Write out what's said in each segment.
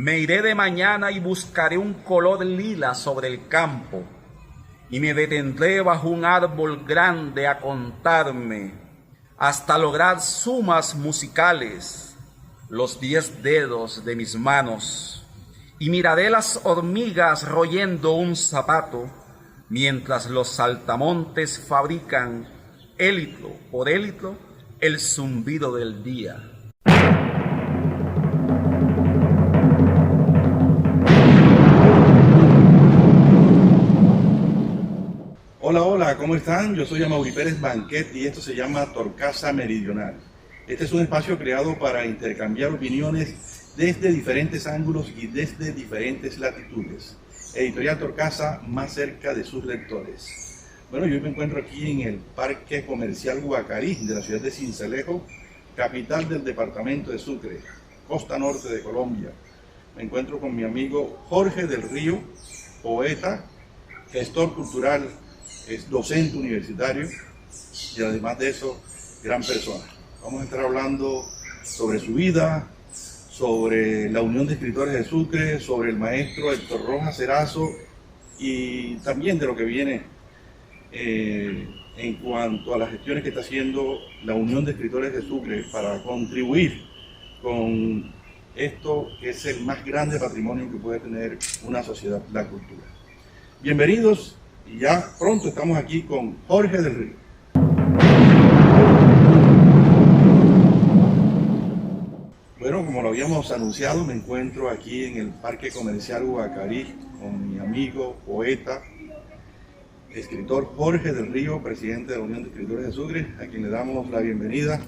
Me iré de mañana y buscaré un color lila sobre el campo, y me detendré bajo un árbol grande a contarme, hasta lograr sumas musicales, los 10 dedos de mis manos, y miraré las hormigas royendo un zapato, mientras los saltamontes fabrican, élitro por élitro, el zumbido del día. Hola, hola, ¿cómo están? Yo soy Amaury Pérez Banquet y esto se llama Torcaza Meridional. Este es un espacio creado para intercambiar opiniones desde diferentes ángulos y desde diferentes latitudes. Editorial Torcaza, más cerca de sus lectores. Bueno, yo me encuentro aquí en el Parque Comercial Guacarí de la ciudad de Sincelejo, capital del departamento de Sucre, costa norte de Colombia. Me encuentro con mi amigo Jorge del Río, poeta, gestor cultural, es docente universitario y además de eso, gran persona. Vamos a estar hablando sobre su vida, sobre la Unión de Escritores de Sucre, sobre el maestro Héctor Rojas Erazo y también de lo que viene en cuanto a las gestiones que está haciendo la Unión de Escritores de Sucre para contribuir con esto que es el más grande patrimonio que puede tener una sociedad, la cultura. Bienvenidos. Y ya pronto estamos aquí con Jorge del Río. Bueno, como lo habíamos anunciado, me encuentro aquí en el Parque Comercial Guacarí con mi amigo, poeta, escritor Jorge del Río, presidente de la Unión de Escritores de Sucre, a quien le damos la bienvenida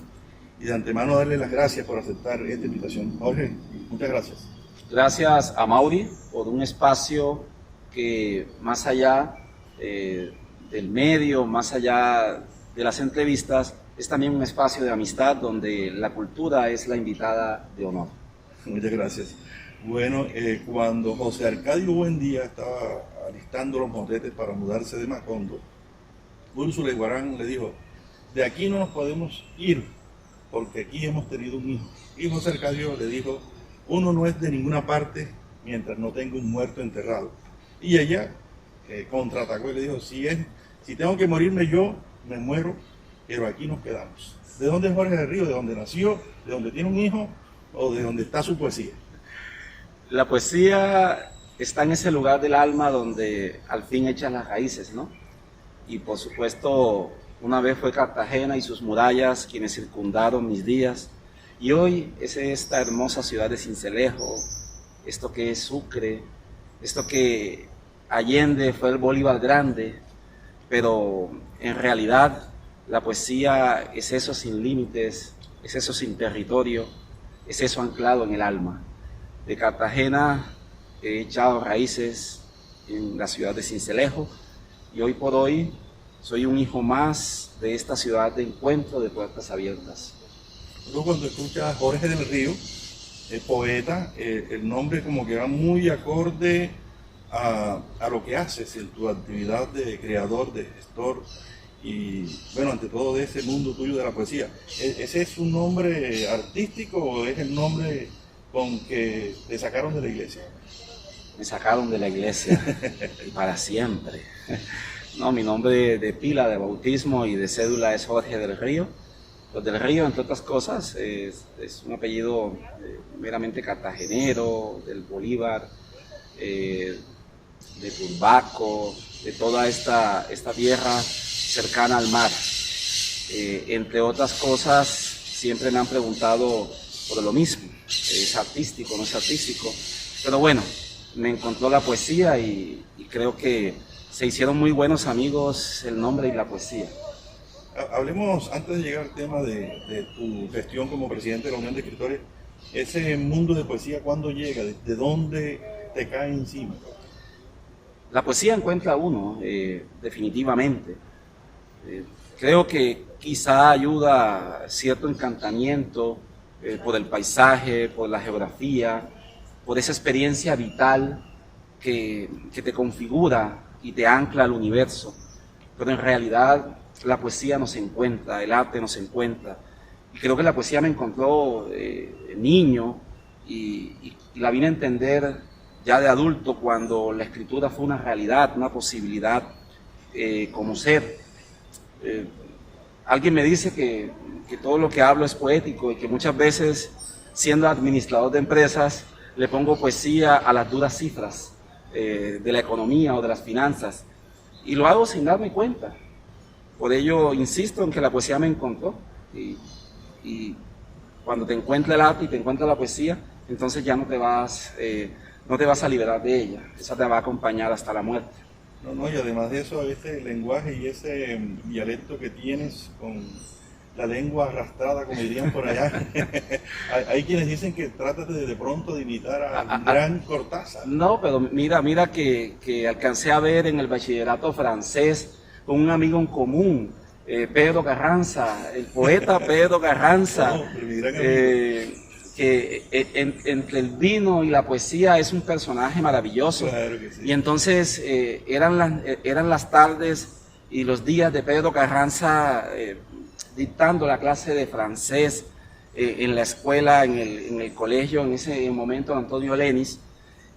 y de antemano darle las gracias por aceptar esta invitación. Jorge, muchas gracias. Gracias a Amaury por un espacio que más allá del medio, más allá de las entrevistas, es también un espacio de amistad donde la cultura es la invitada de honor. Muchas gracias. Bueno, cuando José Arcadio Buendía estaba alistando los motetes para mudarse de Macondo, Úrsula Iguarán le dijo: de aquí no nos podemos ir porque aquí hemos tenido un hijo. Y José Arcadio le dijo: uno no es de ninguna parte mientras no tenga un muerto enterrado. Y ella contraatacó y le dijo: si tengo que morirme yo, me muero, pero aquí nos quedamos. ¿De dónde es Jorge del Río? ¿De dónde nació? ¿De dónde tiene un hijo? ¿O de dónde está su poesía? La poesía está en ese lugar del alma donde al fin echan las raíces, ¿no? Y por supuesto, una vez fue Cartagena y sus murallas quienes circundaron mis días, y hoy es esta hermosa ciudad de Sincelejo, esto que es Sucre, esto que Allende fue el Bolívar grande, pero en realidad la poesía es eso sin límites, es eso sin territorio, es eso anclado en el alma. De Cartagena he echado raíces en la ciudad de Sincelejo y hoy por hoy soy un hijo más de esta ciudad de encuentro de puertas abiertas. Luego cuando escuchas Jorge del Río, poeta, el nombre como que va muy acorde a lo que haces en tu actividad de creador, de gestor y bueno, ante todo de ese mundo tuyo de la poesía. ¿Ese es un nombre artístico o es el nombre con que te sacaron de la iglesia? Me sacaron de la iglesia y para siempre. No, mi nombre de pila, de bautismo y de cédula es Jorge del Río. Los del Río, entre otras cosas, es un apellido meramente cartagenero, del Bolívar, de Turbaco, de toda esta tierra cercana al mar. Entre otras cosas, siempre me han preguntado por lo mismo, ¿es artístico, no es artístico? Pero bueno, me encontró la poesía y creo que se hicieron muy buenos amigos el nombre y la poesía. Hablemos, antes de llegar al tema de tu gestión como presidente de la Unión de Escritores, ese mundo de poesía, ¿cuándo llega? ¿De dónde te cae encima? La poesía encuentra a uno, definitivamente. Creo que quizá ayuda cierto encantamiento por el paisaje, por la geografía, por esa experiencia vital que te configura y te ancla al universo. Pero en realidad la poesía nos encuentra, el arte nos encuentra. Y creo que la poesía me encontró niño y la vine a entender ya de adulto, cuando la escritura fue una realidad, una posibilidad como ser. Alguien me dice que todo lo que hablo es poético y que muchas veces, siendo administrador de empresas, le pongo poesía a las duras cifras de la economía o de las finanzas, y lo hago sin darme cuenta. Por ello insisto en que la poesía me encontró, y cuando te encuentra el arte y te encuentra la poesía, entonces ya no te vas a liberar de ella. Esa te va a acompañar hasta la muerte. No, y además de eso, ese lenguaje y ese dialecto que tienes con la lengua arrastrada, como dirían por allá. Hay quienes dicen que tratas de pronto de imitar a gran Cortázar. No, pero mira que alcancé a ver en el bachillerato francés con un amigo en común, Pedro Carranza, el poeta Pedro Carranza, que entre el vino y la poesía es un personaje maravilloso. Claro que sí. Y entonces eran las tardes y los días de Pedro Carranza dictando la clase de francés en la escuela, en el colegio, en ese momento Antonio Lenis,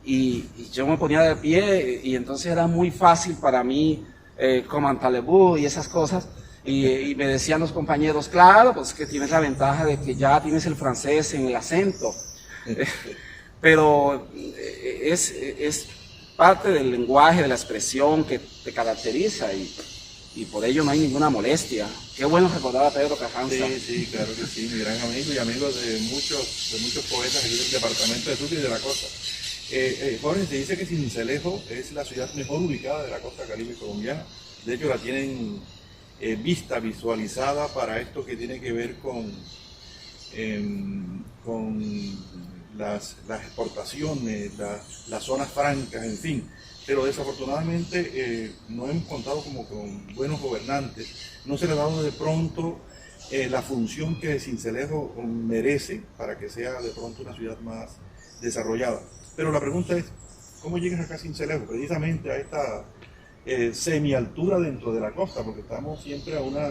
y yo me ponía de pie, y entonces era muy fácil para mí, comment allez-vous y esas cosas, y me decían los compañeros, claro, pues que tienes la ventaja de que ya tienes el francés en el acento, pero es parte del lenguaje, de la expresión que te caracteriza, y por ello no hay ninguna molestia. Qué bueno recordar a Pedro Carranza. Sí, claro que sí, mi gran amigo y amigo de muchos poetas aquí del departamento de Sucre y de la costa. Jorge, se dice que Sincelejo es la ciudad mejor ubicada de la costa caribe colombiana. De hecho, la tienen visualizada para esto que tiene que ver con las exportaciones, las zonas francas, en fin. Pero desafortunadamente no hemos contado como con buenos gobernantes. No se le ha dado de pronto la función que Sincelejo merece para que sea de pronto una ciudad más desarrollada. Pero la pregunta es, ¿cómo llegas acá a Sincelejo? Precisamente a esta semialtura dentro de la costa, porque estamos siempre a una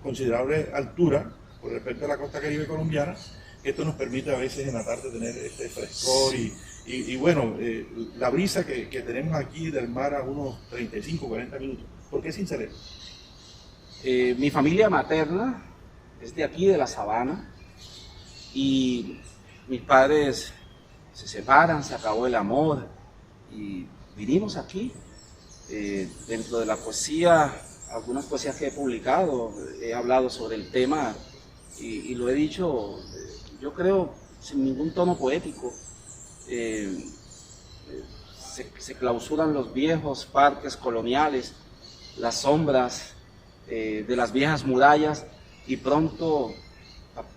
considerable altura con respecto a la costa caribe colombiana. Esto nos permite a veces en la tarde tener este frescor y bueno, la brisa que tenemos aquí del mar a unos 35, 40 minutos. ¿Por qué Sincelejo? Mi familia materna es de aquí, de la Sabana, y mis padres se separan, se acabó el amor y vinimos aquí. Dentro de la poesía, algunas poesías que he publicado, he hablado sobre el tema y lo he dicho, yo creo, sin ningún tono poético. Se clausuran los viejos parques coloniales, las sombras de las viejas murallas, y pronto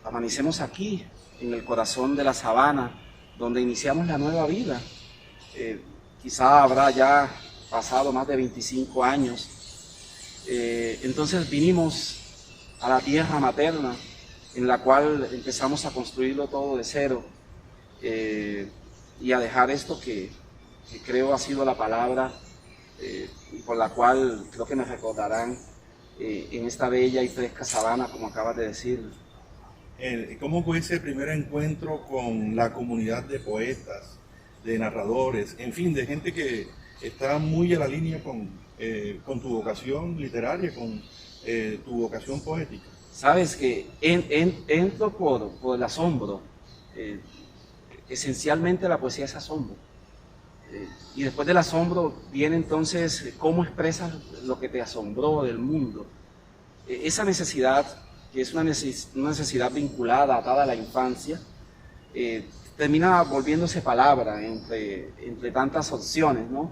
amanecemos aquí, en el corazón de la sabana, donde iniciamos la nueva vida. Quizá habrá ya pasado más de 25 años. Entonces vinimos a la tierra materna, en la cual empezamos a construirlo todo de cero, y a dejar esto que creo ha sido la palabra, y por la cual creo que me recordarán en esta bella y fresca sabana, como acabas de decir. ¿Cómo fue ese primer encuentro con la comunidad de poetas, de narradores, en fin, de gente que está muy a la línea con tu vocación literaria, con tu vocación poética? Sabes que entro por el asombro. Esencialmente la poesía es asombro. Y después del asombro viene entonces cómo expresas lo que te asombró del mundo. Esa necesidad, que es una necesidad vinculada, atada a la infancia, termina volviéndose palabra entre tantas opciones, ¿no?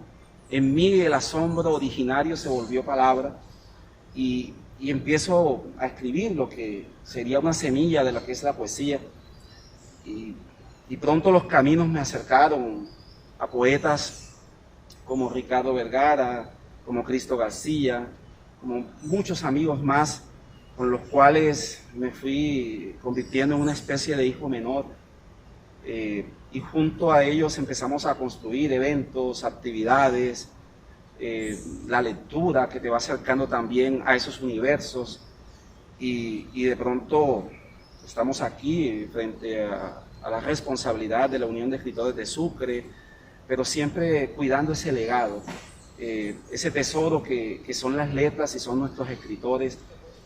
En mí el asombro originario se volvió palabra, y empiezo a escribir lo que sería una semilla de lo que es la poesía, y pronto los caminos me acercaron a poetas como Ricardo Vergara, como Cristo García, como muchos amigos más, con los cuales me fui convirtiendo en una especie de hijo menor, y junto a ellos empezamos a construir eventos, actividades, la lectura que te va acercando también a esos universos, y de pronto estamos aquí frente a a la responsabilidad de la Unión de Escritores de Sucre, pero siempre cuidando ese legado, ese tesoro que son las letras y son nuestros escritores,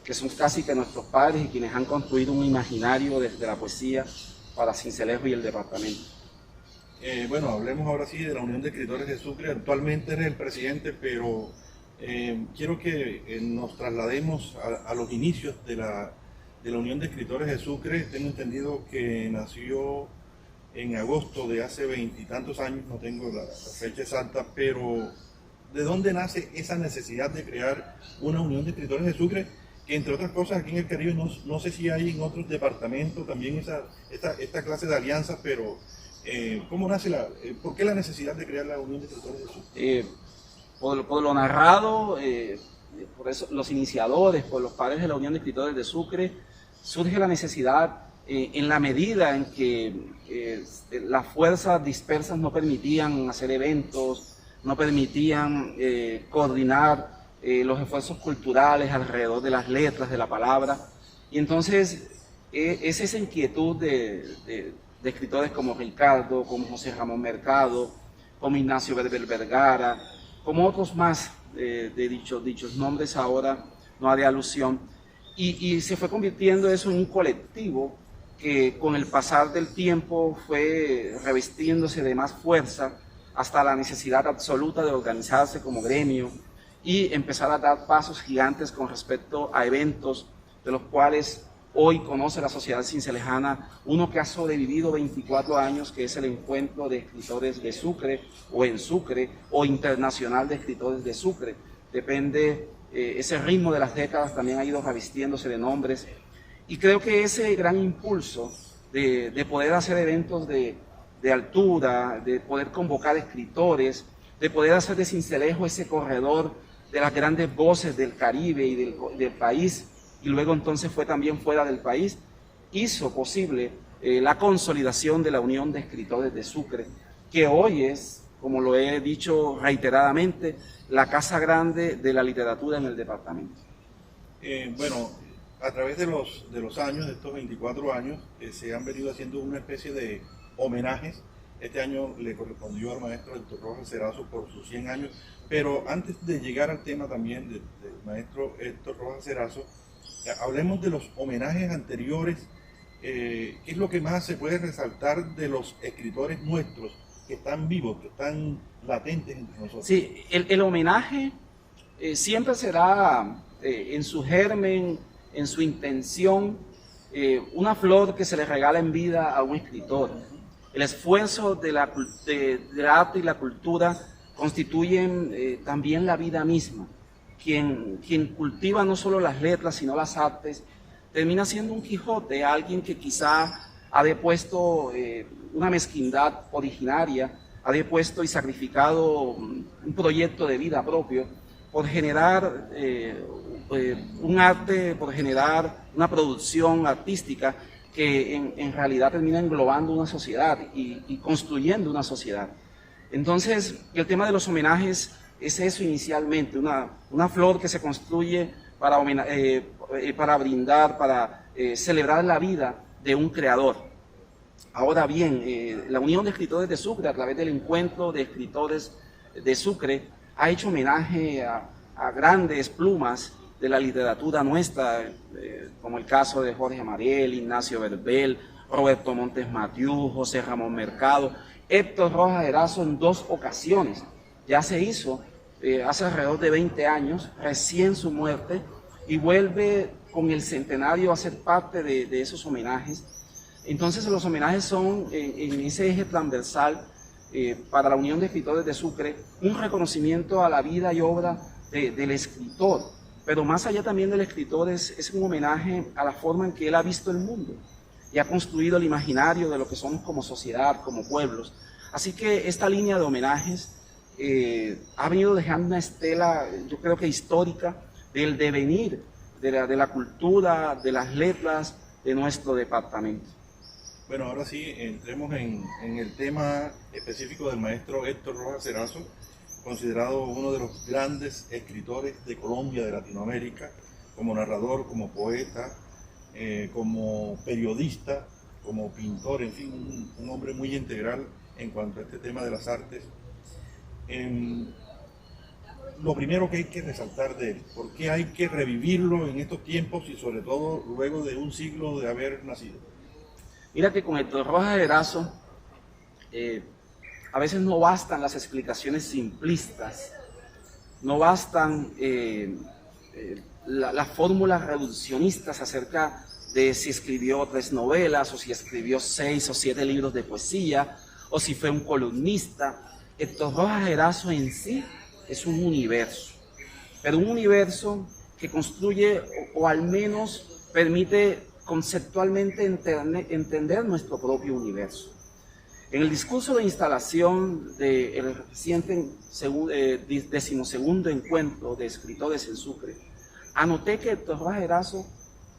que son casi que nuestros padres y quienes han construido un imaginario desde la poesía para Sincelejo y el departamento. Bueno, hablemos ahora sí de la Unión de Escritores de Sucre. Actualmente eres el presidente, pero quiero que nos traslademos a los inicios de la Unión de Escritores de Sucre. Tengo entendido que nació en agosto de hace 20 y tantos años, no tengo la fecha exacta, pero ¿de dónde nace esa necesidad de crear una Unión de Escritores de Sucre? Que entre otras cosas aquí en el Caribe, no sé si hay en otros departamentos también esta clase de alianzas, pero ¿cómo nace por qué la necesidad de crear la Unión de Escritores de Sucre? Por lo narrado, por eso los iniciadores, por los padres de la Unión de Escritores de Sucre, surge la necesidad en la medida en que las fuerzas dispersas no permitían hacer eventos, no permitían coordinar los esfuerzos culturales alrededor de las letras, de la palabra. Y entonces es esa inquietud de escritores como Ricardo, como José Ramón Mercado, como Ignacio Berbel Vergara, como otros más de dichos nombres ahora no haré alusión. Y se fue convirtiendo eso en un colectivo que con el pasar del tiempo fue revestiéndose de más fuerza hasta la necesidad absoluta de organizarse como gremio y empezar a dar pasos gigantes con respecto a eventos de los cuales hoy conoce la sociedad cincelejana, uno que ha sobrevivido 24 años, que es el Encuentro de Escritores de Sucre, o en Sucre, o Internacional de Escritores de Sucre. Depende, ese ritmo de las décadas también ha ido revistiéndose de nombres. Y creo que ese gran impulso de poder hacer eventos de altura, de poder convocar escritores, de poder hacer de Sincelejo ese corredor de las grandes voces del Caribe y del país, y luego entonces fue también fuera del país, hizo posible la consolidación de la Unión de Escritores de Sucre, que hoy es, como lo he dicho reiteradamente, la casa grande de la literatura en el departamento. Bueno, a través de los años, de estos 24 años, se han venido haciendo una especie de homenajes. Este año le correspondió al maestro Héctor Rojas Cerazo por sus 100 años, pero antes de llegar al tema también del maestro Héctor Rojas Cerazo, hablemos de los homenajes anteriores. ¿Qué es lo que más se puede resaltar de los escritores nuestros que están vivos, que están latentes entre nosotros? Sí, el homenaje siempre será en su germen, en su intención, una flor que se le regala en vida a un escritor. El esfuerzo del arte y la cultura constituyen también la vida misma. Quien cultiva no solo las letras, sino las artes, termina siendo un Quijote, alguien que quizá ha depuesto una mezquindad originaria, ha depuesto y sacrificado un proyecto de vida propio por generar un arte, por generar una producción artística que en realidad termina englobando una sociedad y construyendo una sociedad. Entonces, el tema de los homenajes es eso inicialmente, una flor que se construye para brindar, para celebrar la vida de un creador. Ahora bien, la Unión de Escritores de Sucre, a través del Encuentro de Escritores de Sucre, ha hecho homenaje a grandes plumas de la literatura nuestra, como el caso de Jorge Mariel, Ignacio Berbel, Roberto Montes Mathieu, José Ramón Mercado, Héctor Rojas Cerazo en 2 ocasiones. Ya se hizo hace alrededor de 20 años, recién su muerte, y vuelve con el centenario a ser parte de esos homenajes. Entonces los homenajes son en ese eje transversal para la Unión de Escritores de Sucre, un reconocimiento a la vida y obra del escritor, pero más allá también del escritor es un homenaje a la forma en que él ha visto el mundo y ha construido el imaginario de lo que somos como sociedad, como pueblos. Así que esta línea de homenajes ha venido dejando una estela, yo creo que histórica, del devenir de la cultura, de las letras de nuestro departamento. Bueno, ahora sí, entremos en el tema específico del maestro Héctor Rojas Cerazo, considerado uno de los grandes escritores de Colombia, de Latinoamérica, como narrador, como poeta, como periodista, como pintor, en fin, un hombre muy integral en cuanto a este tema de las artes. Lo primero que hay que resaltar de él, ¿por qué hay que revivirlo en estos tiempos y sobre todo luego de un siglo de haber nacido? Mira que con Héctor Rojas Erazo a veces no bastan las explicaciones simplistas, no bastan las fórmulas reduccionistas acerca de si escribió 3 novelas, o si escribió 6 o 7 libros de poesía, o si fue un columnista. Héctor Rojas Erazo en sí es un universo, pero un universo que construye o al menos permite conceptualmente entender nuestro propio universo. En el discurso de instalación del reciente 12º encuentro de escritores en Sucre, anoté que Héctor Rojas Erazo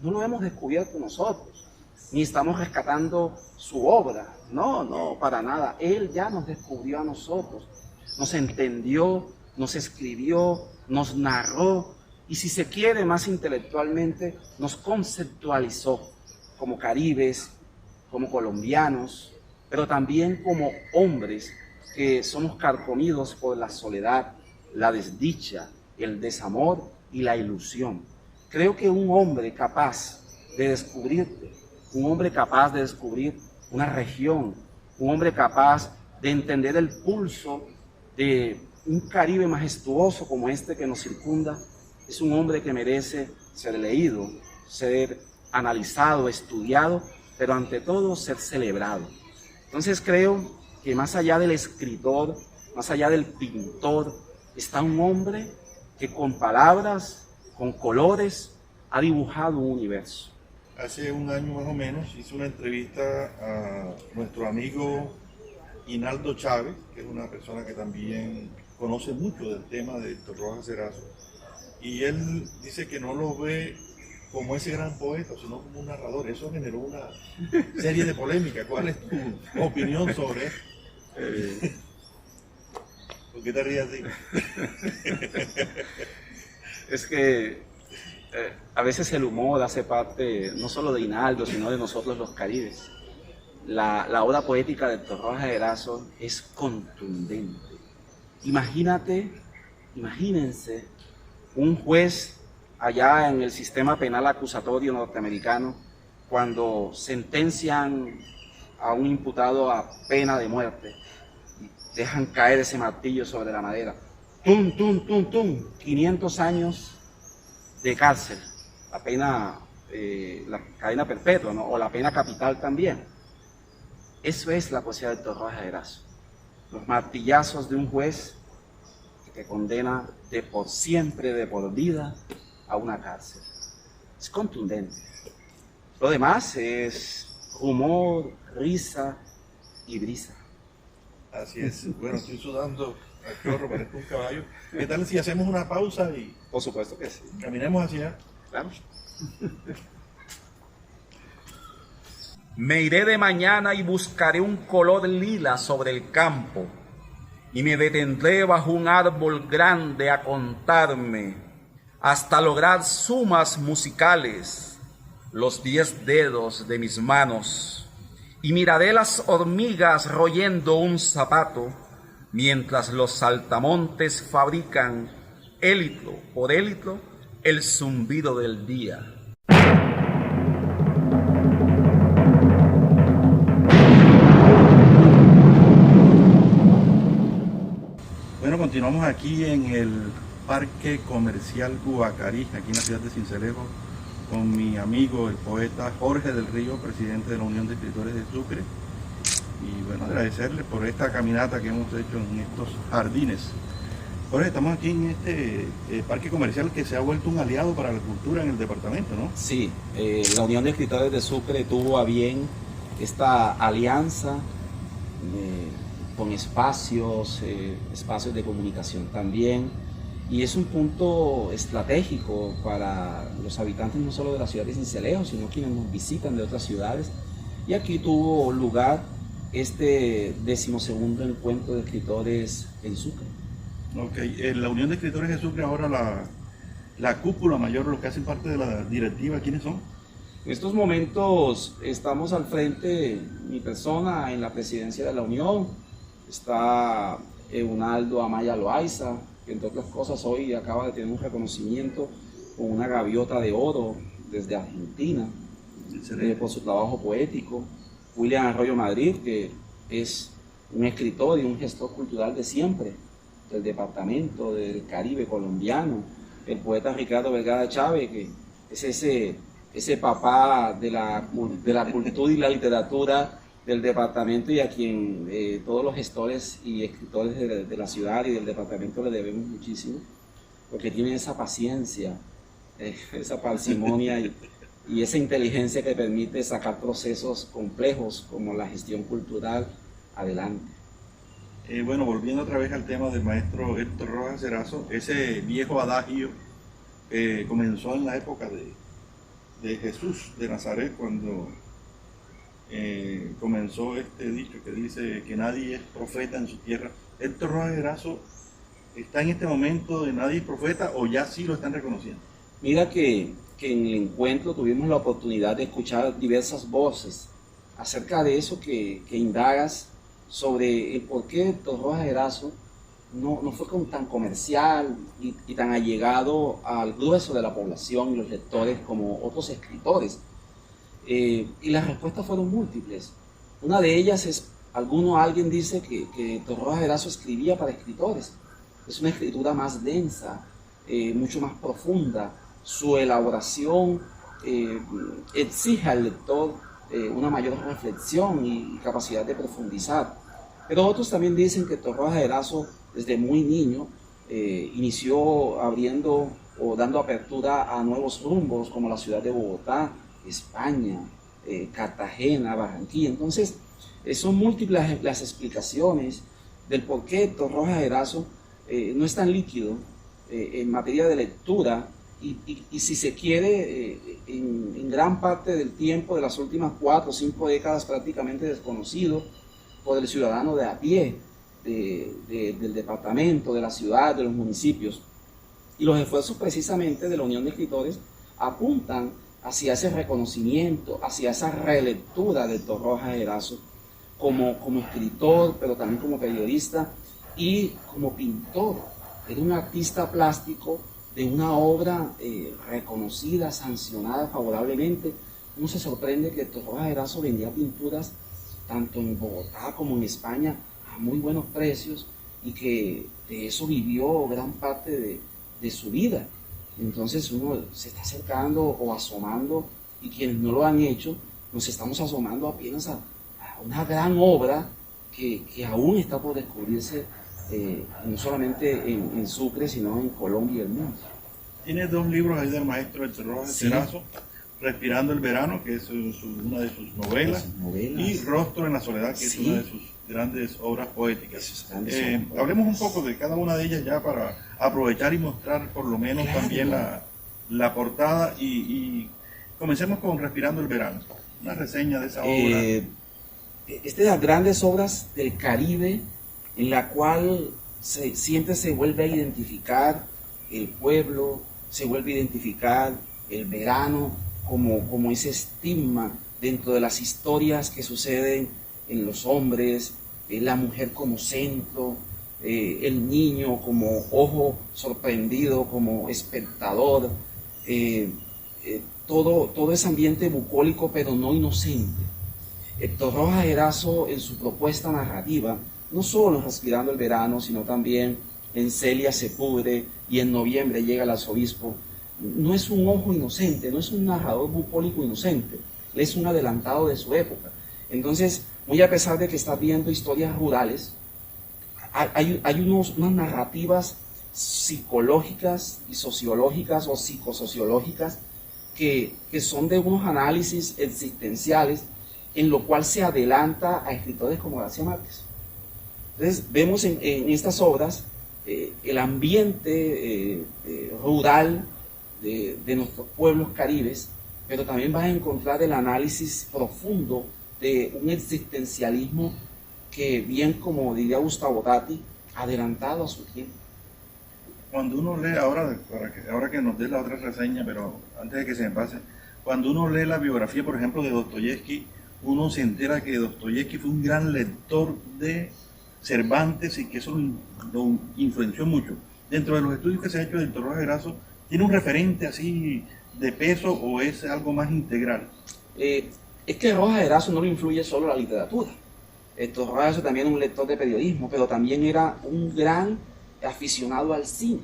no lo hemos descubierto nosotros, ni estamos rescatando su obra, no, para nada. Él ya nos descubrió a nosotros, nos entendió, nos escribió, nos narró, y si se quiere más intelectualmente, nos conceptualizó como caribes, como colombianos, pero también como hombres que somos carcomidos por la soledad, la desdicha, el desamor y la ilusión. Creo que un hombre capaz de descubrirte, un hombre capaz de descubrir una región, un hombre capaz de entender el pulso de un Caribe majestuoso como este que nos circunda, es un hombre que merece ser leído, ser analizado, estudiado, pero ante todo ser celebrado. Entonces creo que más allá del escritor, más allá del pintor, está un hombre que con palabras, con colores, ha dibujado un universo. Hace un año más o menos hice una entrevista a nuestro amigo Hinaldo Chávez, que es una persona que también conoce mucho del tema de Héctor Rojas Erazo, y él dice que no lo ve como ese gran poeta, sino como un narrador. Eso generó una serie de polémicas. ¿Cuál es tu opinión sobre esto? ¿Por qué te ríes así? Es que a veces el humor hace parte no solo de Hinaldo, sino de nosotros los caribes. La obra poética de Héctor Rojas Erazo es contundente. Imagínense un juez allá en el sistema penal acusatorio norteamericano, cuando sentencian a un imputado a pena de muerte, dejan caer ese martillo sobre la madera. ¡Tum, tum, tum, tum! 500 años de cárcel, la pena, la cadena perpetua, ¿no? O la pena capital también. Eso es la poesía de Héctor Rojas Erazo. Los martillazos de un juez que te condena de por siempre, de por vida, a una cárcel. Es contundente. Lo demás es humor, risa y brisa. Así es. Bueno, estoy sudando al chorro, parezco un caballo. ¿Qué tal si hacemos una pausa y Por supuesto que sí. caminemos hacia allá? Claro. Me iré de mañana y buscaré un color lila sobre el campo, y me detendré bajo un árbol grande a contarme, hasta lograr sumas musicales, los 10 dedos de mis manos, y miraré las hormigas royendo un zapato, mientras los saltamontes fabrican, élitro por élitro, el zumbido del día. Bueno, continuamos aquí en el Parque Comercial Guacarí, aquí en la ciudad de Sincelejo, con mi amigo, el poeta Jorge del Río, presidente de la Unión de Escritores de Sucre. Y bueno, agradecerle por esta caminata que hemos hecho en estos jardines. Jorge, estamos aquí en este parque comercial que se ha vuelto un aliado para la cultura en el departamento, ¿no? Sí, la Unión de Escritores de Sucre tuvo a bien esta alianza con espacios de comunicación también, y es un punto estratégico para los habitantes no solo de la ciudad de Sincelejo, sino quienes nos visitan de otras ciudades, y aquí tuvo lugar este 12º encuentro de escritores en Sucre. Ok, la Unión de Escritores de Sucre, ahora la cúpula mayor, los que hacen parte de la directiva, ¿quiénes son? En estos momentos estamos al frente, mi persona, en la presidencia de la Unión. Está Eunaldo Amaya Loaiza, que entre otras cosas hoy acaba de tener un reconocimiento con una gaviota de oro desde Argentina, por su trabajo poético. William Arroyo Madrid, que es un escritor y un gestor cultural de siempre, del departamento del Caribe colombiano. El poeta Ricardo Vergara Chávez, que es ese papá de la cultura y la literatura del departamento, y a quien todos los gestores y escritores de la ciudad y del departamento le debemos muchísimo, porque tienen esa paciencia, esa parsimonia y esa inteligencia que permite sacar procesos complejos como la gestión cultural adelante. Bueno, volviendo otra vez al tema del maestro Héctor Rojas Erazo, ese viejo adagio comenzó en la época de Jesús de Nazaret, cuando comenzó este dicho que dice que nadie es profeta en su tierra. ¿Héctor Rojas Erazo está en este momento de nadie es profeta o ya sí lo están reconociendo? Mira que en el encuentro tuvimos la oportunidad de escuchar diversas voces acerca de eso que indagas sobre el por qué Héctor Rojas Erazo no fue tan comercial y tan allegado al grueso de la población y los lectores como otros escritores. Y las respuestas fueron múltiples. Una de ellas es, alguien dice que Héctor Rojas Erazo escribía para escritores. Es una escritura más densa, mucho más profunda. Su elaboración exige al lector una mayor reflexión y capacidad de profundizar. Pero otros también dicen que Héctor Rojas Erazo, desde muy niño, inició abriendo o dando apertura a nuevos rumbos, como la ciudad de Bogotá, España, Cartagena, Barranquilla. Entonces, son múltiples las explicaciones del por qué Héctor Rojas Erazo no es tan líquido en materia de lectura y si se quiere, en gran parte del tiempo de las últimas 4 o 5 décadas prácticamente desconocido por el ciudadano de a pie, del departamento, de la ciudad, de los municipios. Y los esfuerzos precisamente de la Unión de Escritores apuntan hacia ese reconocimiento, hacia esa relectura de Héctor Rojas Erazo como escritor, pero también como periodista y como pintor. Era un artista plástico de una obra reconocida, sancionada favorablemente. Uno se sorprende que Héctor Rojas Erazo vendía pinturas tanto en Bogotá como en España a muy buenos precios y que de eso vivió gran parte de su vida. Entonces uno se está acercando o asomando, y quienes no lo han hecho, nos estamos asomando apenas a una gran obra que aún está por descubrirse, no solamente en Sucre, sino en Colombia y el mundo. Tiene 2 libros ahí del maestro Héctor Rojas Erazo, Respirando el Verano, que es una de sus novelas, y Rostro en la Soledad, que es una de sus grandes obras poéticas. Hablemos un poco de cada una de ellas ya para aprovechar y mostrar por lo menos también la portada, y comencemos con Respirando el Verano, una reseña de esa obra. Esta de las grandes obras del Caribe, en la cual siempre se vuelve a identificar el pueblo, se vuelve a identificar el verano como ese estigma dentro de las historias que suceden en los hombres, la mujer como centro, el niño como ojo sorprendido, como espectador, todo ese ambiente bucólico pero no inocente. Héctor Rojas Erazo, en su propuesta narrativa, no solo en Respirando el Verano, sino también en Celia se pudre y en Noviembre llega el arzobispo, no es un ojo inocente, no es un narrador bucólico inocente, él es un adelantado de su época. Entonces, muy a pesar de que está viendo historias rurales, hay unas narrativas psicológicas y sociológicas o psicosociológicas que son de unos análisis existenciales, en lo cual se adelanta a escritores como García Márquez. Entonces vemos en estas obras el ambiente rural de nuestros pueblos caribes, pero también vas a encontrar el análisis profundo de un existencialismo que, bien como diría Gustavo Dati, adelantado a su tiempo. Cuando uno lee ahora que nos dé la otra reseña, pero antes de que se me pase, Cuando uno lee la biografía, por ejemplo, de Dostoyevsky, uno se entera que Dostoyevsky fue un gran lector de Cervantes y que eso lo influenció mucho. Dentro de los estudios que se ha hecho del Torroja Erazo, ¿tiene un referente así de peso o es algo más integral? Es que Rojas Erazo no lo influye solo la literatura. Rojas Erazo también era un lector de periodismo, pero también era un gran aficionado al cine.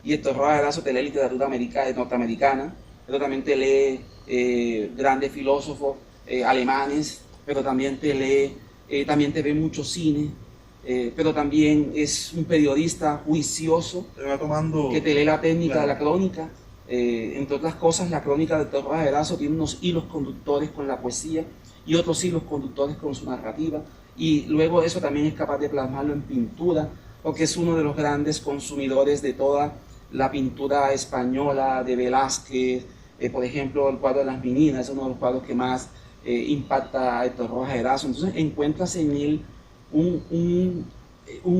Y Rojas Erazo te lee literatura norteamericana, pero también te lee grandes filósofos alemanes, pero también te lee, también te ve mucho cine, pero también es un periodista juicioso Te va tomando, que te lee la técnica claro, de la crónica. Entre otras cosas, la crónica de Rojas Erazo tiene unos hilos conductores con la poesía y otros hilos conductores con su narrativa, y luego eso también es capaz de plasmarlo en pintura, porque es uno de los grandes consumidores de toda la pintura española, de Velázquez, por ejemplo, el cuadro de las Meninas es uno de los cuadros que más impacta a Héctor Rojas Erazo. Entonces encuentras en él un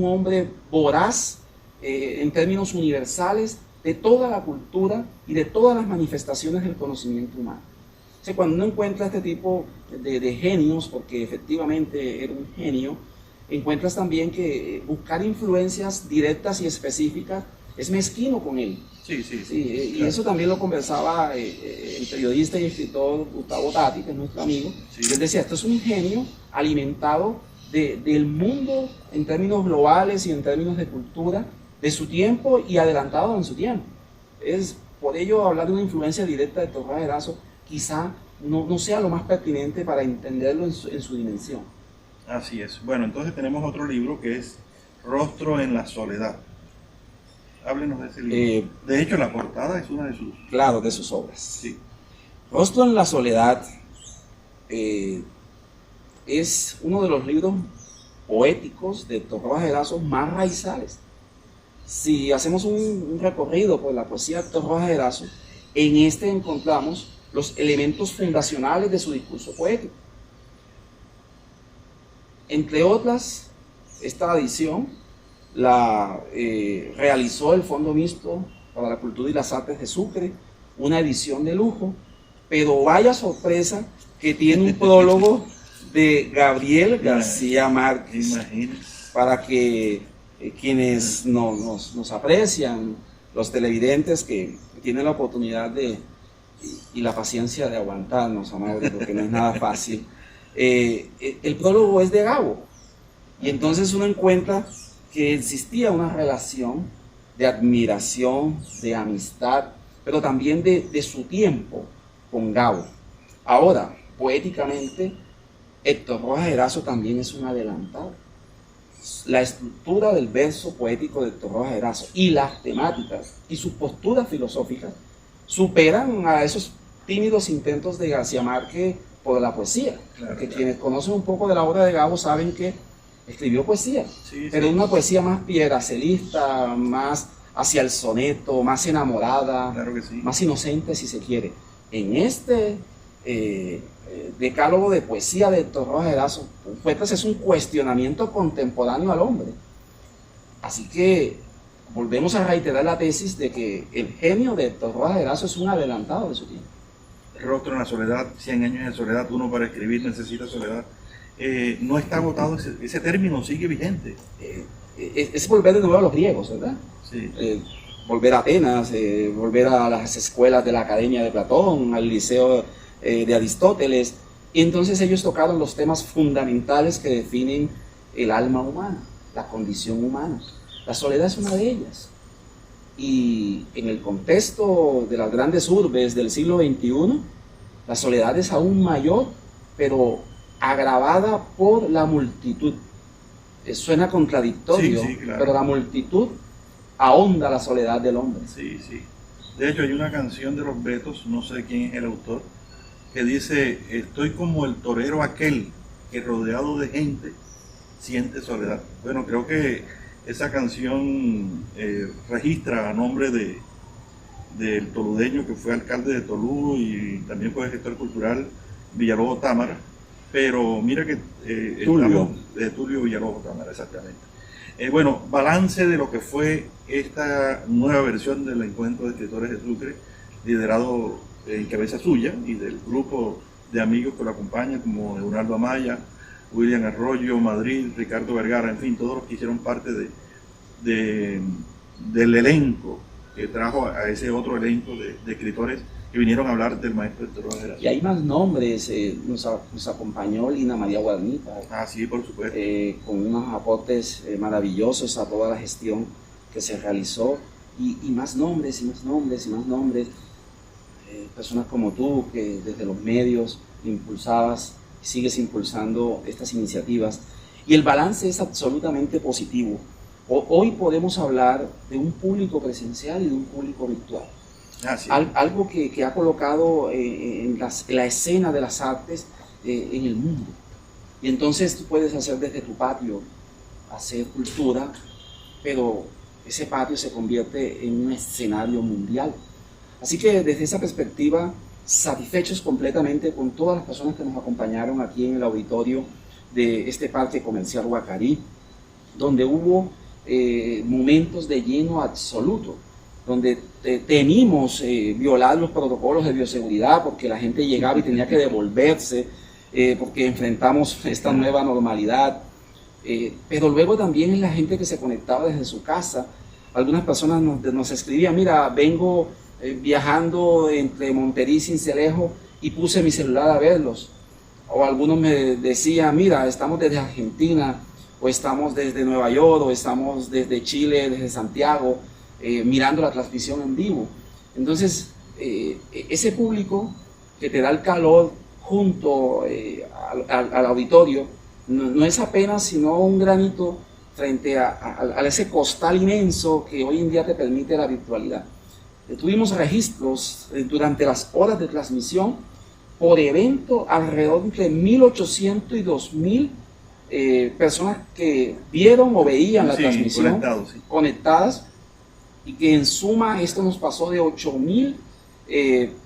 hombre voraz en términos universales de toda la cultura y de todas las manifestaciones del conocimiento humano. O sea, cuando uno encuentra este tipo de genios, porque efectivamente era un genio, encuentras también que buscar influencias directas y específicas es mezquino con él. Sí, sí, Sí, y claro. eso también lo conversaba el periodista y escritor Gustavo Tati, que es nuestro amigo. Sí. Y él decía, esto es un genio alimentado del mundo en términos globales y en términos de cultura, de su tiempo y adelantado en su tiempo. Es por ello hablar de una influencia directa de Rojas Erazo quizá no sea lo más pertinente para entenderlo en su dimensión. Así es. Bueno, entonces tenemos otro libro que es Rostro en la Soledad. Háblenos de ese libro. De hecho, la portada es una de sus... Claro, de sus obras. Sí. Rostro en la Soledad es uno de los libros poéticos de Rojas Erazo más raizales. Si hacemos un recorrido por la poesía de Rojas Erazo, en este encontramos los elementos fundacionales de su discurso poético. Entre otras, esta edición la realizó el Fondo Mixto para la Cultura y las Artes de Sucre, una edición de lujo, pero vaya sorpresa que tiene un prólogo de Gabriel García Márquez, Imagínense. para que quienes nos aprecian, los televidentes que tienen la oportunidad y la paciencia de aguantarnos, Amaury, porque no es nada fácil. El prólogo es de Gabo, y entonces uno encuentra que existía una relación de admiración, de amistad, pero también de su tiempo con Gabo. Ahora, poéticamente, Héctor Rojas Erazo también es un adelantado. La estructura del verso poético de Héctor Rojas Erazo y las temáticas y sus posturas filosóficas superan a esos tímidos intentos de García Márquez por la poesía. Claro, Porque claro. quienes conocen un poco de la obra de Gabo saben que escribió poesía, Sí, pero sí. una poesía más pieracelista, más hacia el soneto, más enamorada, Claro que sí. más inocente si se quiere. En este decálogo de poesía de Héctor Rojas Erazo, Poetas es un cuestionamiento contemporáneo al hombre. Así que volvemos a reiterar la tesis de que el genio de Héctor Rojas Erazo es un adelantado de su tiempo. Rostro en la Soledad, 100 años de soledad, uno para escribir necesita soledad. No está agotado, ese término sigue vigente. Es volver de nuevo a los griegos, ¿verdad? Sí. Volver a Atenas, volver a las escuelas de la Academia de Platón, al Liceo de Aristóteles, y entonces ellos tocaron los temas fundamentales que definen el alma humana, la condición humana. La soledad es una de ellas. Y en el contexto de las grandes urbes del siglo XXI, la soledad es aún mayor, pero agravada por la multitud. Suena contradictorio, Sí, sí, claro. pero la multitud ahonda la soledad del hombre. Sí, sí. De hecho, hay una canción de Los Betos, no sé quién es el autor, que dice: estoy como el torero aquel que rodeado de gente siente soledad. Bueno, creo que esa canción registra a nombre del toludeño que fue alcalde de Tolú y también fue gestor cultural, Villalobos Támara, pero mira que estamos de Tulio Villalobos Támara, exactamente. Bueno, balance de lo que fue esta nueva versión del Encuentro de Escritores de Sucre, liderado en cabeza suya y del grupo de amigos que lo acompañan, como Leonardo Amaya, William Arroyo, Madrid, Ricardo Vergara, en fin, todos los que hicieron parte del elenco que trajo a ese otro elenco de escritores que vinieron a hablar del maestro Héctor Rojas Erazo. Y hay más nombres, nos acompañó Lina María Guarnita. Ah, sí, por supuesto. Con unos aportes maravillosos a toda la gestión que se realizó, y más nombres, y más nombres, y más nombres. Personas como tú, que desde los medios impulsabas y sigues impulsando estas iniciativas. Y el balance es absolutamente positivo. Hoy podemos hablar de un público presencial y de un público virtual. Ah, sí. Algo que ha colocado en la escena de las artes en el mundo. Y entonces tú puedes hacer desde tu patio, hacer cultura, pero ese patio se convierte en un escenario mundial. Así que desde esa perspectiva, satisfechos completamente con todas las personas que nos acompañaron aquí en el auditorio de este Parque Comercial Guacarí, donde hubo momentos de lleno absoluto, donde temimos violar los protocolos de bioseguridad porque la gente llegaba y tenía que devolverse, porque enfrentamos esta nueva normalidad. Pero luego también es la gente que se conectaba desde su casa. Algunas personas nos escribían: mira, vengo viajando entre Monterí y Sincelejo y puse mi celular a verlos. O algunos me decían: mira, estamos desde Argentina, o estamos desde Nueva York, o estamos desde Chile, desde Santiago, mirando la transmisión en vivo. Entonces, ese público que te da el calor junto al auditorio no es apenas sino un granito frente a ese costal inmenso que hoy en día te permite la virtualidad. Tuvimos registros durante las horas de transmisión por evento alrededor de 1.800 y 2.000 personas que vieron o veían la transmisión conectadas, y que en suma esto nos pasó de 8.000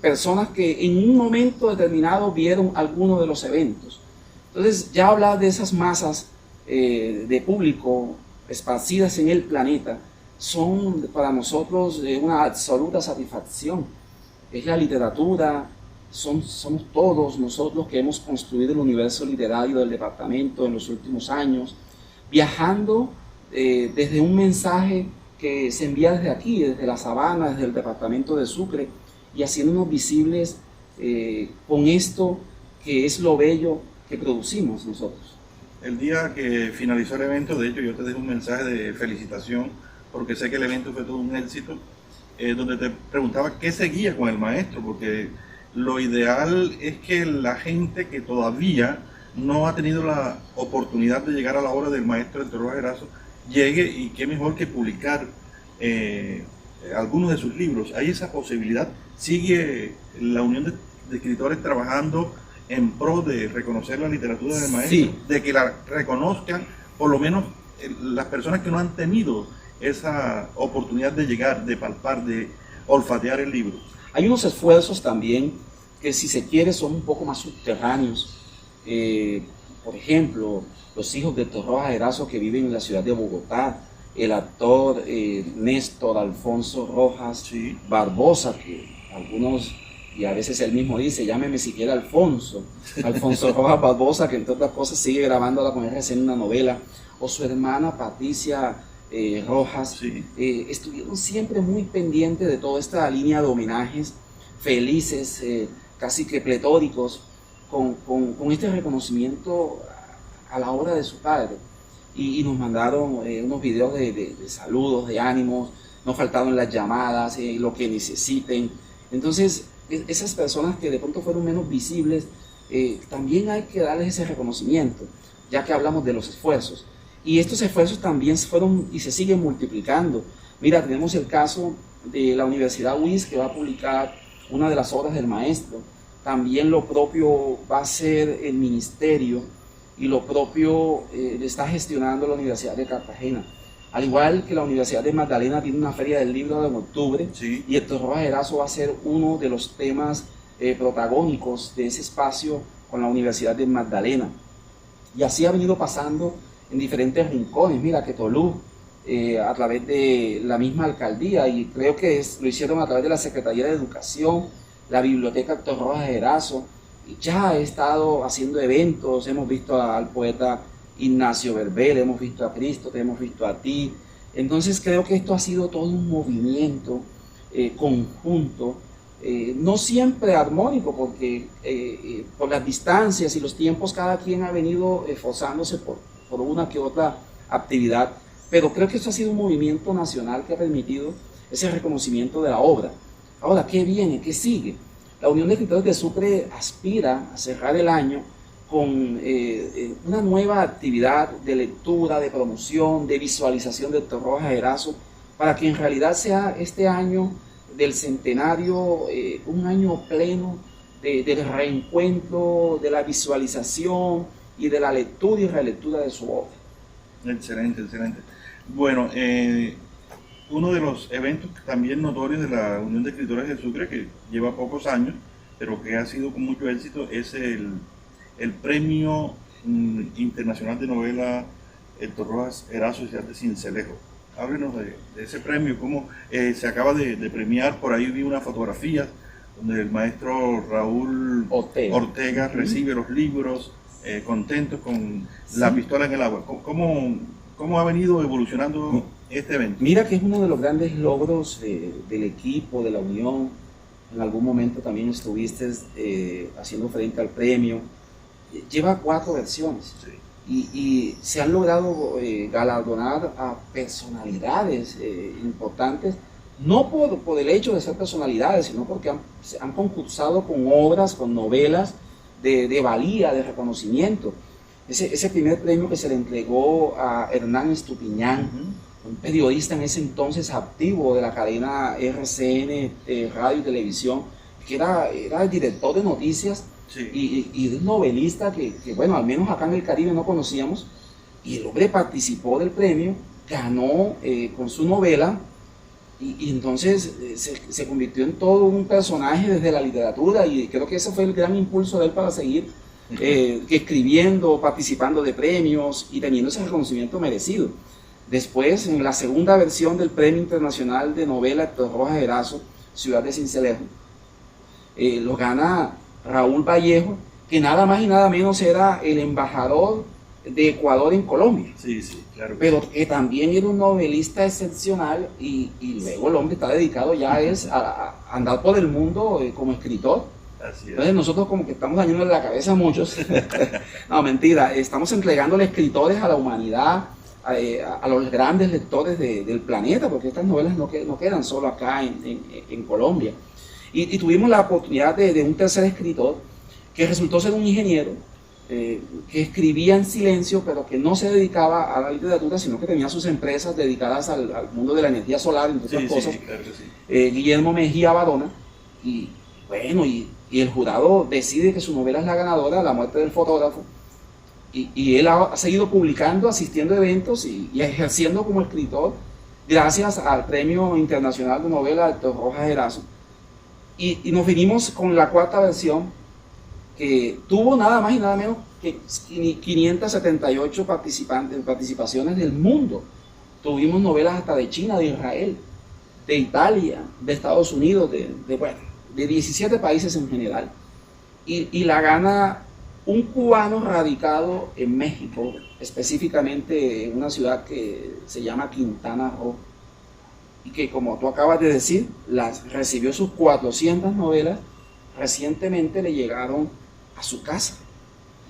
personas que en un momento determinado vieron alguno de los eventos. Entonces, ya hablar de esas masas de público esparcidas en el planeta son para nosotros una absoluta satisfacción. Es la literatura, somos todos nosotros que hemos construido el universo literario del departamento en los últimos años, viajando desde un mensaje que se envía desde aquí, desde la sabana, desde el departamento de Sucre, y haciéndonos visibles con esto que es lo bello que producimos nosotros. El día que finalizó el evento, de hecho, yo te dejé un mensaje de felicitación, porque sé que el evento fue todo un éxito, donde te preguntaba qué seguía con el maestro, porque lo ideal es que la gente que todavía no ha tenido la oportunidad de llegar a la obra del maestro Héctor Rojas Erazo llegue, y qué mejor que publicar algunos de sus libros. Hay esa posibilidad. Sigue la Unión de Escritores trabajando en pro de reconocer la literatura del maestro, sí, de que la reconozcan por lo menos las personas que no han tenido esa oportunidad de llegar, de palpar, de olfatear el libro. Hay unos esfuerzos también que, si se quiere, son un poco más subterráneos. Por ejemplo, los hijos de Héctor Rojas Erazo que viven en la ciudad de Bogotá, el actor Néstor Alfonso Rojas, sí, Barbosa, que algunos, y a veces él mismo dice: llámeme siquiera Alfonso Rojas Barbosa, que entre otras cosas sigue grabándola con RCN en una novela, o su hermana Patricia Rojas, sí, estuvieron siempre muy pendientes de toda esta línea de homenajes, felices, casi que pletóricos, con este reconocimiento a la obra de su padre. Y nos mandaron unos videos de saludos, de ánimos, no faltaron las llamadas, lo que necesiten. Entonces, esas personas que de pronto fueron menos visibles, también hay que darles ese reconocimiento, ya que hablamos de los esfuerzos. Y estos esfuerzos también fueron y se siguen multiplicando. Mira, tenemos el caso de la Universidad UIS, que va a publicar una de las obras del maestro. También lo propio va a hacer el ministerio, y lo propio está gestionando la Universidad de Cartagena. Al igual que la Universidad de Magdalena tiene una feria del libro en octubre, sí, y Héctor Rojas Erazo va a ser uno de los temas protagónicos de ese espacio con la Universidad de Magdalena. Y así ha venido pasando en diferentes rincones. Mira que Tolú, a través de la misma alcaldía, y creo que lo hicieron a través de la Secretaría de Educación, la Biblioteca Héctor Rojas Erazo ya ha estado haciendo eventos, hemos visto al poeta Ignacio Verbel, hemos visto a Cristo, te hemos visto a ti. Entonces creo que esto ha sido todo un movimiento conjunto, no siempre armónico, porque por las distancias y los tiempos cada quien ha venido esforzándose por una que otra actividad, pero creo que esto ha sido un movimiento nacional que ha permitido ese reconocimiento de la obra. Ahora, ¿qué viene? ¿Qué sigue? La Unión de Escritores de Sucre aspira a cerrar el año con una nueva actividad de lectura, de promoción, de visualización de Héctor Rojas Erazo, para que en realidad sea este año del centenario un año pleno del reencuentro, de la visualización y de la lectura y relectura de su obra. Excelente, excelente. Bueno, uno de los eventos también notorios de la Unión de Escritores de Sucre, que lleva pocos años, pero que ha sido con mucho éxito, es el Premio Internacional de Novela Héctor Rojas Erazo y Arte Cincelejo. Háblenos de ese premio, cómo se acaba de premiar. Por ahí vi una fotografía donde el maestro Raúl Ortega recibe los libros, contentos con la pistola en el agua. ¿Cómo ha venido evolucionando este evento? Mira que es uno de los grandes logros del equipo, de la Unión. En algún momento también estuviste haciendo frente al premio. Lleva 4 versiones. Sí. Y se han logrado galardonar a personalidades importantes, no por el hecho de ser personalidades, sino porque han concursado con obras, con novelas de valía, de reconocimiento. Ese primer premio que se le entregó a Hernán Estupiñán, un periodista en ese entonces activo de la cadena RCN, Radio y Televisión, que era el director de noticias. Sí. Y un novelista que, bueno, al menos acá en el Caribe no conocíamos, y el hombre participó del premio, ganó con su novela, y entonces se convirtió en todo un personaje desde la literatura, y creo que ese fue el gran impulso de él para seguir escribiendo, participando de premios y teniendo ese reconocimiento merecido. Después, en la segunda versión del Premio Internacional de Novela Héctor Rojas Erazo, Ciudad de Sincelejo, lo gana Raúl Vallejo, que nada más y nada menos era el embajador de Ecuador en Colombia. Sí, sí, claro. Pero que también era un novelista excepcional, y luego el hombre está dedicado ya a andar por el mundo como escritor. Así es. Entonces nosotros como que estamos dañando la cabeza a muchos. No, mentira, estamos entregándole escritores a la humanidad, a los grandes lectores del planeta, porque estas novelas no quedan solo acá en Colombia. Y tuvimos la oportunidad de un tercer escritor que resultó ser un ingeniero que escribía en silencio, pero que no se dedicaba a la literatura, sino que tenía sus empresas dedicadas al mundo de la energía solar, entre otras cosas. Sí, claro que sí. Guillermo Mejía Badona. Y bueno, y el jurado decide que su novela es la ganadora, La muerte del fotógrafo. Y él ha seguido publicando, asistiendo a eventos y ejerciendo como escritor, gracias al Premio Internacional de Novela Héctor Rojas Erazo. Y nos vinimos con la 4ª versión, que tuvo nada más y nada menos que 578 participaciones del mundo. Tuvimos novelas hasta de China, de Israel, de Italia, de Estados Unidos, de 17 países en general. Y la gana un cubano radicado en México, específicamente en una ciudad que se llama Quintana Roo, y que, como tú acabas de decir, recibió sus 400 novelas, recientemente le llegaron a su casa,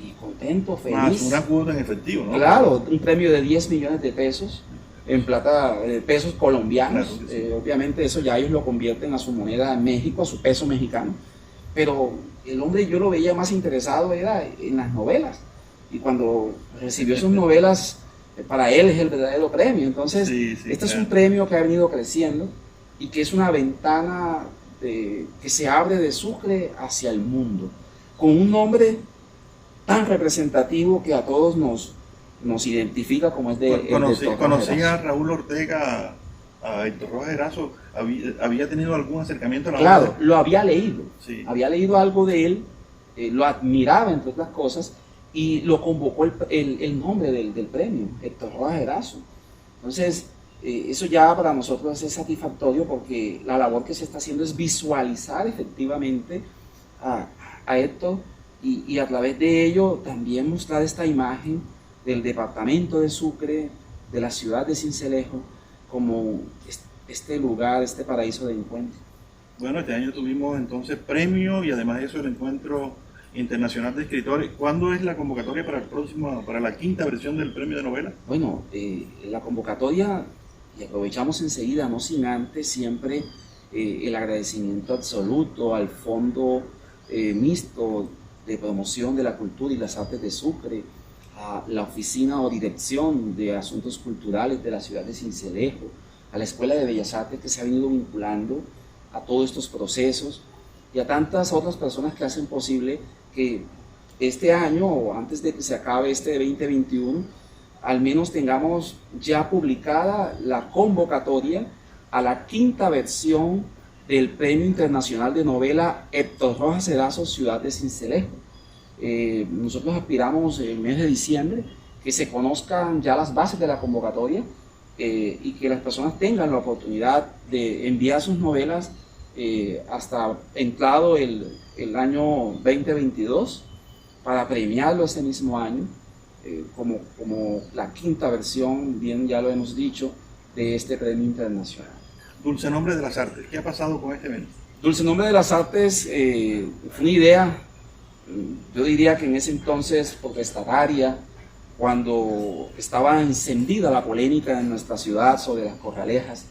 y contento, feliz. Más una cuota en efectivo, ¿no? Claro, un premio de 10 millones de pesos, en plata, pesos colombianos. Claro, sí. Obviamente eso ya ellos lo convierten a su moneda en México, a su peso mexicano, pero el hombre, yo lo veía más interesado era en las novelas, y cuando recibió sus novelas, para él es el verdadero premio. Entonces, este es un premio que ha venido creciendo y que es una ventana que se abre de Sucre hacia el mundo, con un nombre tan representativo que a todos nos identifica, como es de ¿Conocí a Raúl Ortega, a Héctor Rojas Erazo? ¿Había tenido algún acercamiento a la Claro, obra? lo había leído. Sí. Había leído algo de él, lo admiraba, entre otras cosas, y lo convocó el nombre del premio, Héctor Rojas Erazo. Entonces, Eso ya para nosotros es satisfactorio porque la labor que se está haciendo es visualizar efectivamente a Héctor y a través de ello también mostrar esta imagen del departamento de Sucre, de la ciudad de Sincelejo, como este lugar, este paraíso de encuentro. Bueno, este año tuvimos entonces premio y además de eso el Encuentro Internacional de Escritores. ¿Cuándo es la convocatoria para la quinta versión del premio de novela? Bueno, la convocatoria, y aprovechamos enseguida, no sin antes siempre el agradecimiento absoluto al Fondo Mixto de Promoción de la Cultura y las Artes de Sucre, a la Oficina o Dirección de Asuntos Culturales de la ciudad de Sincelejo, a la Escuela de Bellas Artes que se ha venido vinculando a todos estos procesos y a tantas otras personas que hacen posible que este año o antes de que se acabe este 2021 al menos tengamos ya publicada la convocatoria a la quinta versión del Premio Internacional de Novela Héctor Rojas Erazo, Ciudad de Sincelejo. Nosotros aspiramos en el mes de diciembre que se conozcan ya las bases de la convocatoria y que las personas tengan la oportunidad de enviar sus novelas hasta entrado el año 2022 para premiarlo ese mismo año como la quinta versión, bien ya lo hemos dicho, de este premio internacional. Dulce Nombre de las Artes, ¿qué ha pasado con este evento? Dulce Nombre de las Artes fue una idea, yo diría que en ese entonces protestataria, cuando estaba encendida la polémica en nuestra ciudad sobre las corralejas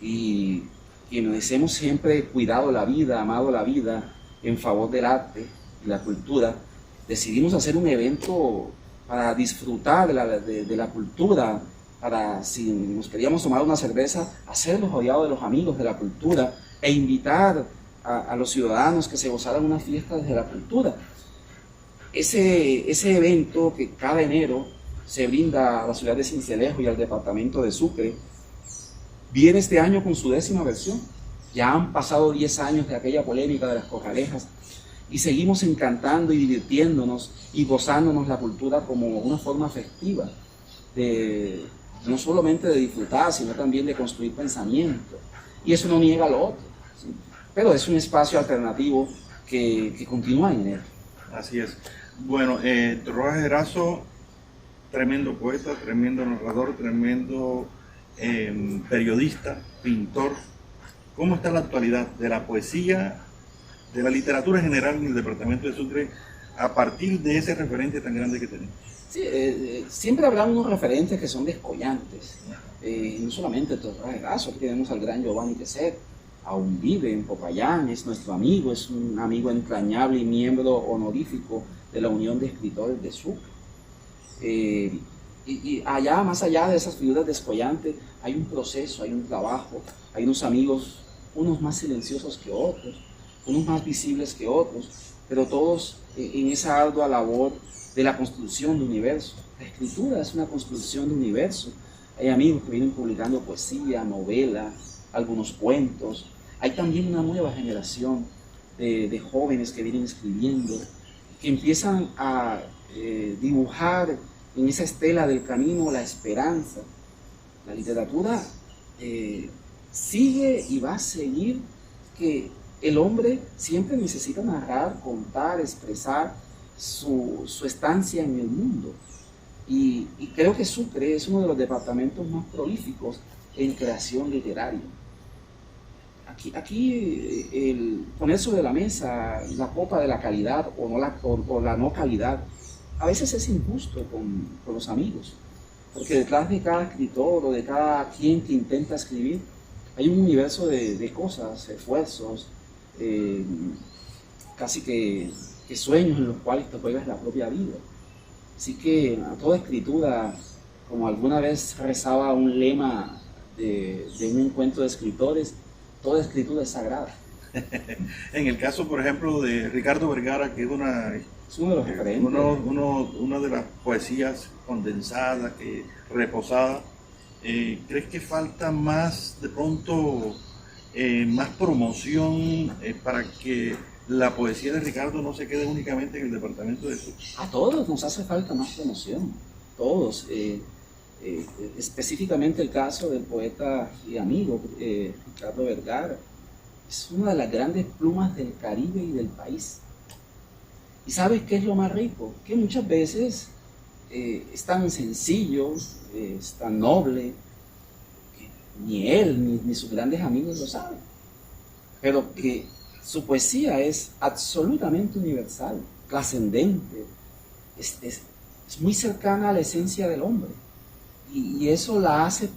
y quienes hemos siempre cuidado la vida, amado la vida en favor del arte y la cultura, decidimos hacer un evento para disfrutar de la cultura, para si nos queríamos tomar una cerveza, hacerlo rodeado de los amigos de la cultura e invitar a los ciudadanos que se gozaran una fiesta de la cultura. Ese evento que cada enero se brinda a la ciudad de Sincelejo y al departamento de Sucre, viene este año con su 10ª versión. Ya han pasado 10 años de aquella polémica de las corralejas y seguimos encantando y divirtiéndonos y gozándonos la cultura como una forma festiva, no solamente de disfrutar, sino también de construir pensamiento. Y eso no niega lo otro, ¿sí? Pero es un espacio alternativo que continúa en él. Así es. Bueno, Rojas Erazo, tremendo poeta, tremendo narrador, tremendo periodista, pintor. ¿Cómo está la actualidad de la poesía, de la literatura en general en el departamento de Sucre a partir de ese referente tan grande que tenemos? Sí, siempre habrá unos referentes que son descollantes, no solamente Rojas Erazo, aquí tenemos al gran Giovanni Queset, aún vive en Popayán, es nuestro amigo, es un amigo entrañable y miembro honorífico de la Unión de Escritores de Sucre. Y allá, más allá de esas figuras descollantes, hay un proceso, hay un trabajo, hay unos amigos, unos más silenciosos que otros, unos más visibles que otros, pero todos en esa ardua labor de la construcción de universo. La escritura es una construcción de universo. Hay amigos que vienen publicando poesía, novela, algunos cuentos. Hay también una nueva generación de jóvenes que vienen escribiendo, que empiezan a dibujar en esa estela del camino la esperanza. La literatura sigue y va a seguir, que el hombre siempre necesita narrar, contar, expresar su estancia en el mundo. Y creo que Sucre es uno de los departamentos más prolíficos en creación literaria. Aquí el poner sobre la mesa la copa de la calidad o la no calidad a veces es injusto con los amigos, porque detrás de cada escritor o de cada quien que intenta escribir hay un universo de cosas, esfuerzos, casi que sueños en los cuales te juegas la propia vida. Así que a toda escritura, como alguna vez rezaba un lema de un encuentro de escritores, toda escritura es sagrada. En el caso, por ejemplo, de Ricardo Vergara, que es uno de los referentes. Una de las poesías condensadas, reposadas, ¿crees que falta más, de pronto, más promoción para que la poesía de Ricardo no se quede únicamente en el departamento de Sucre? A todos nos hace falta más promoción, todos. específicamente el caso del poeta y amigo Ricardo Vergara. Es una de las grandes plumas del Caribe y del país. ¿Y sabes qué es lo más rico? Que muchas veces es tan sencillo, es tan noble, que ni él ni sus grandes amigos lo saben. Pero que su poesía es absolutamente universal, trascendente, es muy cercana a la esencia del hombre. Y eso la hace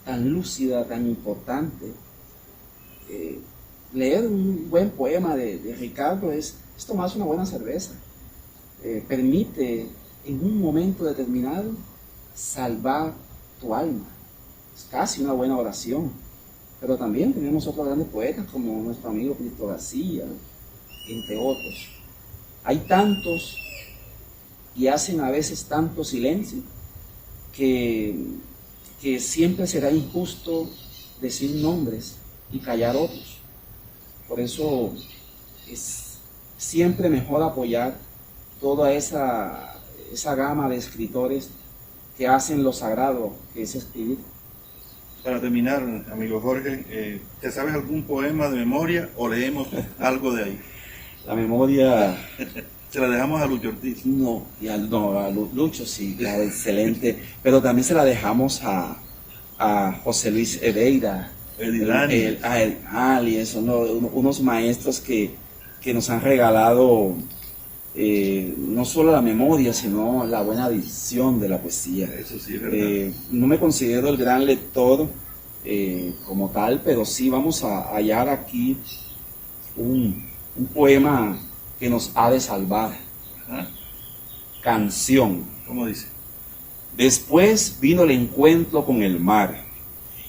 tan lúcida, tan importante. Leer un buen poema de Ricardo es tomarse una buena cerveza. Permite en un momento determinado salvar tu alma. Es casi una buena oración. Pero también tenemos otros grandes poetas como nuestro amigo Cristo García, entre otros. Hay tantos y hacen a veces tanto silencio que siempre será injusto decir nombres y callar otros. Por eso es siempre mejor apoyar toda esa gama de escritores que hacen lo sagrado que es escribir. Para terminar, amigo Jorge, ¿te sabes algún poema de memoria o leemos algo de ahí? La memoria... Se la dejamos a Lucho Ortiz. No, a Lucho sí, claro, excelente. Pero también se la dejamos a José Luis Eveira, Ali, son unos maestros que nos han regalado no solo la memoria, sino la buena visión de la poesía. Eso sí, es verdad. No me considero el gran lector como tal, pero sí vamos a hallar aquí un poema que nos ha de salvar. Ajá. Canción. ¿Cómo dice? Después vino el encuentro con el mar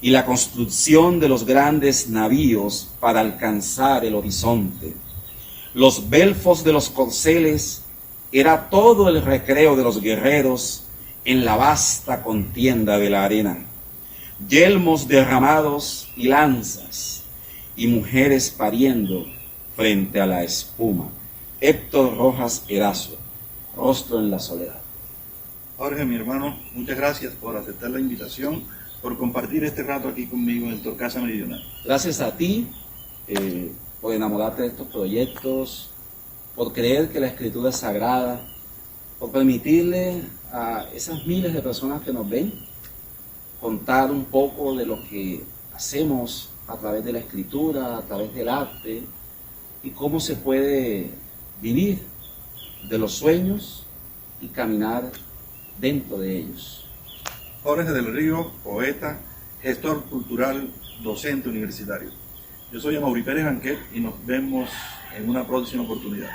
y la construcción de los grandes navíos para alcanzar el horizonte. Los belfos de los corceles era todo el recreo de los guerreros en la vasta contienda de la arena. Yelmos derramados y lanzas y mujeres pariendo frente a la espuma. Héctor Rojas Erazo, Rostro en la soledad. Jorge, mi hermano, muchas gracias por aceptar la invitación, por compartir este rato aquí conmigo en Torcasa Meridional. Gracias a ti por enamorarte de estos proyectos, por creer que la escritura es sagrada, por permitirle a esas miles de personas que nos ven contar un poco de lo que hacemos a través de la escritura, a través del arte, y cómo se puede vivir de los sueños y caminar dentro de ellos. Jorge del Río, poeta, gestor cultural, docente universitario. Yo soy Amaury Pérez Banquet y nos vemos en una próxima oportunidad.